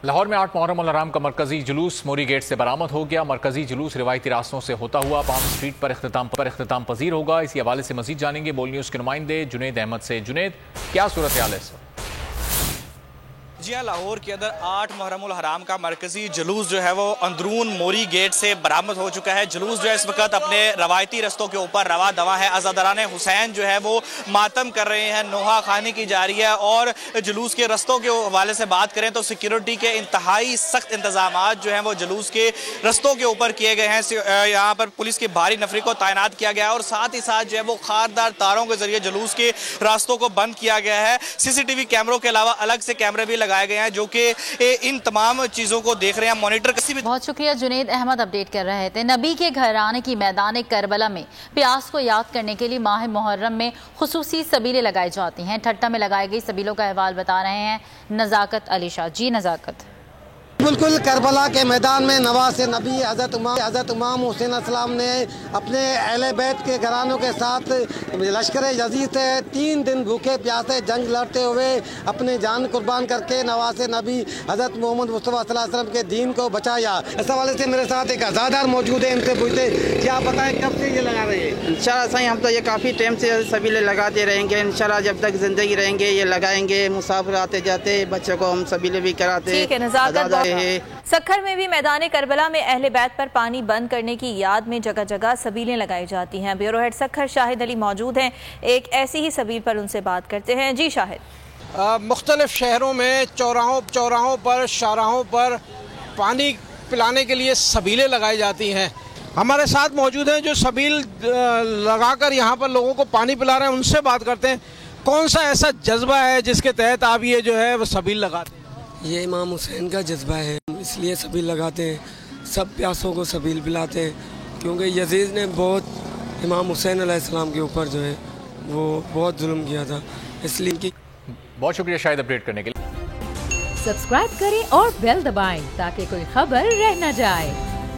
लाहौर में 8 मुहर्रम उल हराम का मरकजी जुलूस मोरी गेट से बरामद हो गया। मरकजी जुलूस रिवायती रास्तों से होता हुआ पाम स्ट्रीट पर इख्तिताम पजीर होगा। इसी हवाले से मजीद जानेंगे बोल न्यूज़ के नुमाइंदे जुनेद अहमद से। जुनेद, क्या सूरत हाल है इस वक्त? जी हाँ, लाहौर के अंदर 8 मुहर्रम उल हराम का मरकजी जुलूस जो है वो अंदरून मोरी गेट से बरामद हो चुका है। जुलूस जो है इस वक्त अपने रवायती रस्तों के ऊपर रवा दवा है। अज़ादरान हुसैन जो है वो मातम कर रहे हैं, नोहा खानी की जा रही है। और जुलूस के रस्तों के हवाले से बात करें तो सिक्योरिटी के इंतहाई सख्त इंतजाम जो हैं वो जुलूस के रस्तों के ऊपर किए गए हैं। यहाँ पर पुलिस की भारी नफरी को तैनात किया गया है और साथ ही साथ जो है वो खारदार तारों के जरिए जुलूस के रास्तों को बंद किया गया है। CCTV कैमरों के अलावा अलग से कैमरे भी लगाए गए हैं जो कि इन तमाम चीजों को देख रहे हैं, मॉनिटर किसी भी। बहुत शुक्रिया जुनेद अहमद, अपडेट कर रहे थे। नबी के घराने की मैदान करबला में प्यास को याद करने के लिए माह मुहर्रम में खुसूसी सबीलें लगाई जाती हैं। ठट्टा में लगाई गई सबीलों का अहवाल बता रहे हैं नज़ाकत अली शाह। जी नज़ाकत। बिल्कुल, करबला के मैदान में नवासे नबी हज़रत इमाम हुसैन अस्सलाम ने अपने अहले बैत के घरानों के साथ लश्कर यजीद से 3 दिन भूखे प्यासे जंग लड़ते हुए अपनी जान कुर्बान करके नवासे नबी हज़रत मोहम्मद मुस्तफ़ा सल्लल्लाहु अलैहि वसल्लम के दीन को बचाया। इस हवाले से मेरे साथ एक अज़ादार मौजूद है, इनसे पूछते क्या आप बताएं कब से ये लगा रहे हैं? इंशाल्लाह सही, हम तो ये काफ़ी टाइम से सबीले लगाते रहेंगे। इंशाल्लाह जब तक जिंदगी रहेंगे ये लगाएंगे। मुसाफिर आते जाते बच्चों को हम सबीले भी कराते। सक्खर में भी मैदान करबला में अहले बैत पर पानी बंद करने की याद में जगह जगह सबीलें लगाई जाती हैं। ब्यूरो हेड सक्खर शाहिद अली मौजूद हैं, एक ऐसी ही सबील पर उनसे बात करते हैं। जी शाहिद। मुख्तलिफ शहरों में चौराहों पर शाहराहों पर पानी पिलाने के लिए सबीलें लगाई जाती हैं। हमारे साथ मौजूद हैं जो सबील लगाकर यहाँ पर लोगों को पानी पिला रहे हैं, उनसे बात करते हैं। कौन सा ऐसा जज्बा है जिसके तहत आप ये जो है वो सबील लगाते हैं? ये इमाम हुसैन का जज्बा है, इसलिए सबील लगाते हैं। सब प्यासों को सबील पिलाते हैं क्योंकि यजीद ने बहुत इमाम हुसैन अलैहिस्सलाम के ऊपर जो है वो बहुत जुल्म किया था, इसलिए कि। बहुत शुक्रिया शायद अपडेट करने के लिए। सब्सक्राइब करें और बेल दबाएं ताकि कोई खबर रह न जाए।